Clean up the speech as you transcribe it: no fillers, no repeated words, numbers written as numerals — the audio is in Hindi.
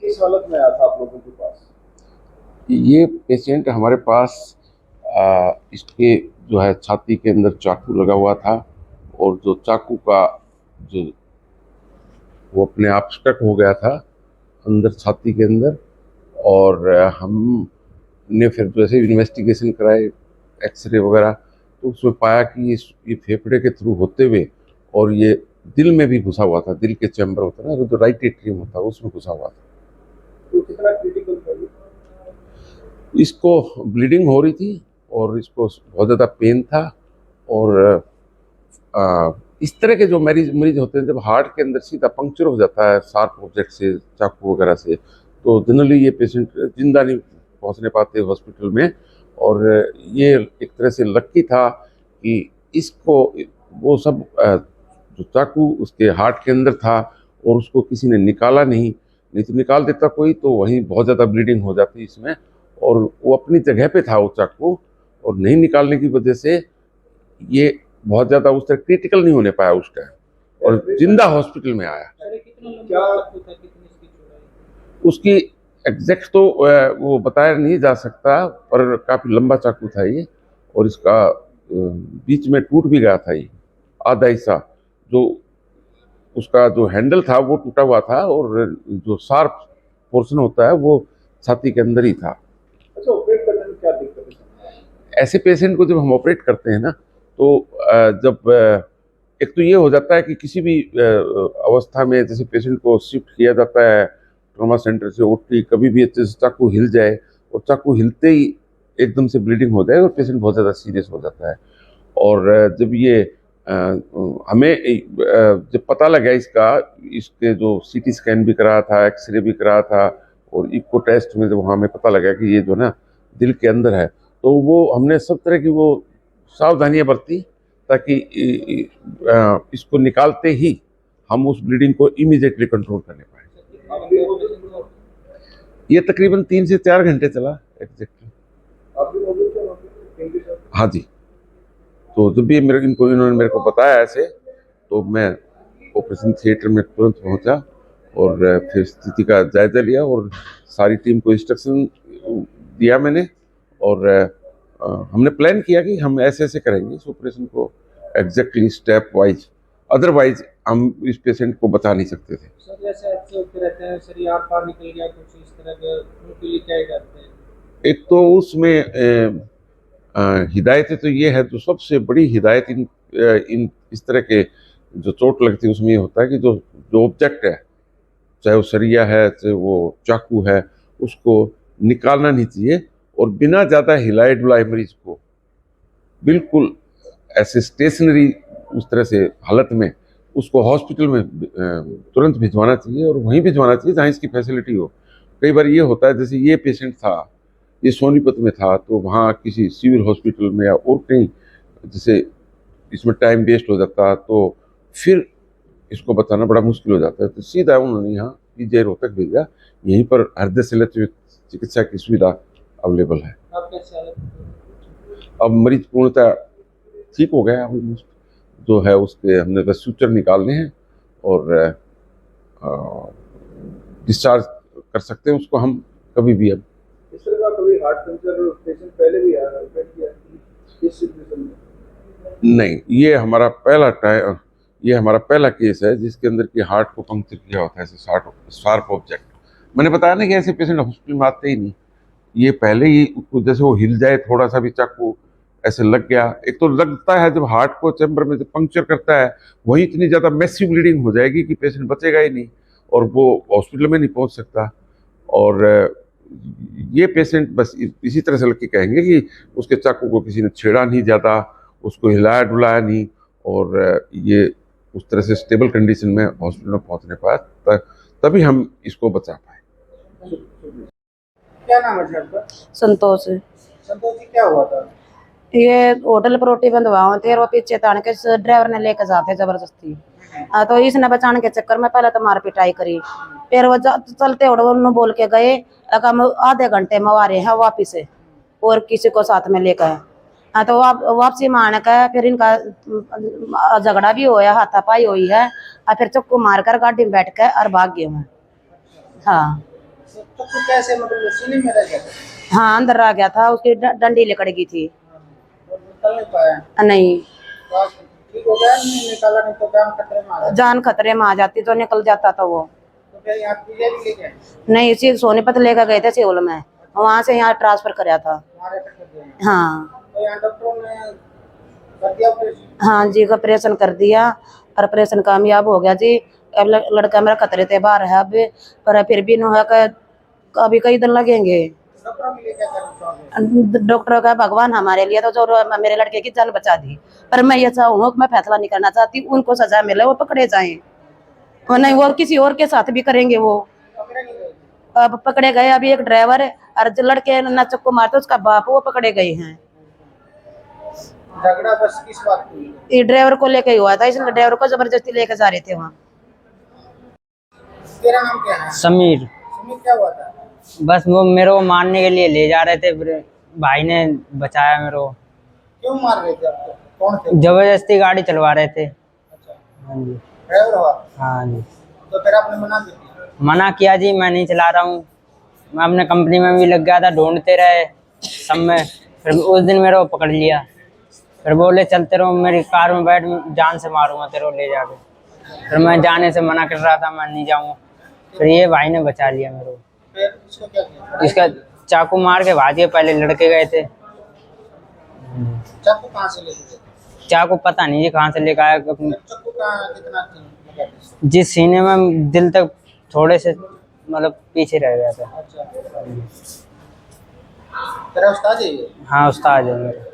किस हालत में आया था आप लोगों के पास? ये पेशेंट हमारे पास इसके जो है छाती के अंदर चाकू लगा हुआ था, और जो चाकू का जो वो अपने आप स्टक हो गया था अंदर छाती के अंदर। और हमने फिर जैसे इन्वेस्टिगेशन कराए, एक्सरे वगैरह, तो उसमें पाया कि ये फेफड़े के थ्रू होते हुए और ये दिल में भी घुसा हुआ था। दिल के चैम्बर होता है ना, जो राइट एट्रियम होता है, उसमें घुसा हुआ था। तो कितना क्रिटिकल था ये? इसको ब्लीडिंग हो रही थी और इसको बहुत ज़्यादा पेन था। और इस तरह के जो मरीज मरीज होते हैं, जब हार्ट के अंदर सीधा पंक्चर हो जाता है शार्प ऑब्जेक्ट से, चाकू वगैरह से, तो जनरली ये पेशेंट जिंदा नहीं पहुंचने पाते हॉस्पिटल में। और ये एक तरह से लक्की था कि इसको वो सब जो चाकू उसके हार्ट के अंदर था और उसको किसी ने निकाला नहीं तो निकाल देता कोई, तो वहीं बहुत ज़्यादा ब्लीडिंग हो जाती इसमें। और वो अपनी जगह पे था वो चाकू, और नहीं निकालने की वजह से ये बहुत ज़्यादा उस तरह क्रिटिकल नहीं होने पाया उस टाइम, और जिंदा हॉस्पिटल में आया। क्या उसकी एग्जैक्ट तो वो बताया नहीं जा सकता, पर काफ़ी लंबा चाकू था ये, और इसका बीच में टूट भी गया था ये आधा हिस्सा। जो उसका जो हैंडल था वो टूटा हुआ था, और जो शार्प पोर्शन होता है वो छाती के अंदर ही था। अच्छा, ऑपरेट करने में क्या दिक्कत है? ऐसे पेशेंट को जब हम ऑपरेट करते हैं ना, तो जब एक तो ये हो जाता है कि किसी भी अवस्था में जैसे पेशेंट को शिफ्ट किया जाता है ट्रॉमा सेंटर से ओटी, कभी भी अच्छे से चाकू हिल जाए, और चाकू हिलते ही एकदम से ब्लीडिंग हो जाए, और पेशेंट बहुत ज़्यादा सीरियस हो जाता है। और जब ये हमें जब पता लगा इसका, इसके जो सीटी स्कैन भी करा था, एक्सरे भी करा था, और इको टेस्ट में जब हमें पता लगा कि ये जो ना दिल के अंदर है, तो वो हमने सब तरह की वो सावधानियां बरती, ताकि इसको निकालते ही हम उस ब्लीडिंग को इमीडिएटली कंट्रोल करने पाए। ये तकरीबन 3 से 4 घंटे चला एग्जैक्टली। आप भी मौजूद थे वहाँ पे इनके साथ? हाँ जी। तो जब भी इन्होंने मेरे को बताया ऐसे, तो मैं ऑपरेशन थिएटर में तुरंत पहुंचा, और फिर स्थिति का जायजा लिया, और सारी टीम को इंस्ट्रक्शन दिया मैंने। और हमने प्लान किया कि हम ऐसे ऐसे करेंगे इस ऑपरेशन को, एग्जैक्टली स्टेप वाइज, अदरवाइज हम इस पेशेंट को बचा नहीं सकते थे। सर जैसे ऐसे होते रहते हैं, शरीर आर पार निकल गया कुछ इस तरह के, उनके लिए क्या ही करते हैं? एक तो उसमें हिदायतें तो ये है, तो सबसे बड़ी हिदायत इन इस तरह के जो चोट लगती है उसमें ये होता है कि जो जो ऑब्जेक्ट है, चाहे वो सरिया है चाहे वो चाकू है, उसको निकालना नहीं चाहिए, और बिना ज़्यादा हिलाए डुलाए मरीज को बिल्कुल ऐसे स्टेशनरी उस तरह से हालत में उसको हॉस्पिटल में तुरंत भिजवाना चाहिए, और वहीं भिजवाना चाहिए जहाँ इसकी फैसिलिटी हो। कई बार ये होता है, जैसे ये पेशेंट था, ये सोनीपत में था, तो वहाँ किसी सिविल हॉस्पिटल में या और कहीं, जैसे इसमें टाइम वेस्ट हो जाता, तो फिर इसको बताना बड़ा मुश्किल हो जाता है। तो सीधा उन्होंने यहाँ पीजीआई रोहतक भेजा, यहीं पर हृदय शल्य चिकित्सा की सुविधा अवेलेबल है। आप कैसे हालत? अब मरीज पूर्णतः ठीक हो गया ऑलमोस्ट। जो है उसके हमने बस सूचर निकालने हैं, और डिस्चार्ज कर सकते हैं उसको हम कभी भी। अब इस तरह का कभी हार्ट पंचर पेशेंट पहले भी आया है, ऑपरेट किया है इस सिचुएशन में? नहीं, ये हमारा पहला केस है जिसके अंदर की हार्ट को पंक्चर किया होता है ऐसे शार्प ऑब्जेक्ट। मैंने बताया ना कि ऐसे पेशेंट हॉस्पिटल में आते ही नहीं। ये पहले ही जैसे वो हिल जाए थोड़ा सा भी, चाकू ऐसे लग गया, एक तो लगता है जब हार्ट को चैम्बर में जब पंक्चर करता है, वहीं इतनी ज़्यादा मैसिव ब्लीडिंग हो जाएगी कि पेशेंट बचेगा ही नहीं, और वो हॉस्पिटल में नहीं पहुंच सकता। और ये पेशेंट बस इसी तरह से लग के कहेंगे कि उसके चाकू को किसी ने छेड़ा नहीं ज़्यादा, उसको हिलाया डुलाया नहीं, और ये उस तरह से स्टेबल कंडीशन में हॉस्पिटल में पहुंचने पाया, तभी हम इसको बचा पाए। क्या नाम है जी आपका? संतोष। संतोष जी, क्या हुआ था? ये होटल पर रोटी बंधवाओ थे, और वो पीछे तान के ड्राइवर ने लेके जाते जबरदस्ती। तो इसने बचाने के चक्कर में पहले तो मार पिटाई करी, फिर वो चलते उन्होंने बोल के गए हम आधे घंटे में आ रहे हैं वापिस से, और किसी को साथ में लेकर। हाँ, तो वापसी में आने का फिर इनका झगड़ा भी हुआ, हाथापाई हुई है, और फिर चक्कू मार कर गाड़ी में बैठ कर और भाग गए हैं। हाँ, चक्कू कैसे मतलब सीने में रह गया था? हाँ अंदर आ गया था, उसकी डंडी लिकड़ गई थी। और निकल नहीं पाया? नहीं, तो आज ठीक हो गया? नहीं निकाला, नहीं तो जान खतरे में आ जाता। जान खतरे में आ जाती तो निकल जाता था वो। तो फिर यहाँ पीजे भी लेके आए? नहीं, इसी सोनीपत लेकर गए थे सिविल में, वहां से यहाँ ट्रांसफर कराया था। हमारे कर दिया। हाँ तो यहाँ डॉक्टरों ने कर दिया ऑपरेशन? हाँ जी, ऑपरेशन कर दिया, ऑपरेशन कामयाब हो गया जी। अब लड़का मेरा खतरे से बाहर है अब, पर फिर भी नो है अभी कई दिन लगेंगे। डॉक्टरों के लिए क्या करना चाहोगे? डॉक्टर का भगवान हमारे लिए तो जो मेरे लड़के की जान बचा दी, पर मैं ये चाहूँगा, मैं फैसला नहीं करना चाहती, उनको सजा मिले, वो पकड़े जाएं, वो नहीं वो किसी और के साथ भी करेंगे वो। पकड़े नहीं गए? अब पकड़े गए, अभी एक ड्राइवर और जो लड़के न चक्कू मारते उसका बाप, वो पकड़े गए हैं। झगड़ा बस किस बात को हुई? ये ड्राइवर को लेके हुआ था, इसलिए ड्राइवर को जबरदस्ती लेके जा रहे थे वहाँ। तेरा नाम क्या है? समीर। सुमित, क्या हुआ था? बस वो मेरे को मारने के लिए ले जा रहे थे, फिर भाई ने बचाया मेरे को। क्यों मार रहे थे आपको? कौन थे? जबरदस्ती गाड़ी चलवा रहे थे। अच्छा, हाँ जी। ड्राइवर हुआ? हाँ जी। तो फिर आपने मना कर दिया? मना किया जी, मैं नहीं चला रहा हूँ। मैं अपने कंपनी में भी लग गया था, ढूंढते रहे सब में, फिर उस दिन मेरे को पकड़ लिया। फिर बोले चलते रहो, मेरी कार में बैठ, जान से मारूंगा तेरे को ले जाके। फिर मैं जाने से मना कर रहा था, मैं नहीं जाऊँगा। फिर ये भाई ने बचा लिया मेरे को। फिर इसको क्या किया? इसका चाकू मार के भाग गए, पहले लड़के गए थे। चाकू कहाँ से लेके गए? चाकू पता नहीं जी कहाँ से लेकर आया। चाकू कहाँ कितना लगा था? जिस सीने में दिल तक थोड़े से मतलब पीछे रह गया था। अच्छा, तेरा उस्ताद है ये? हाँ उस्ताद है मेरे।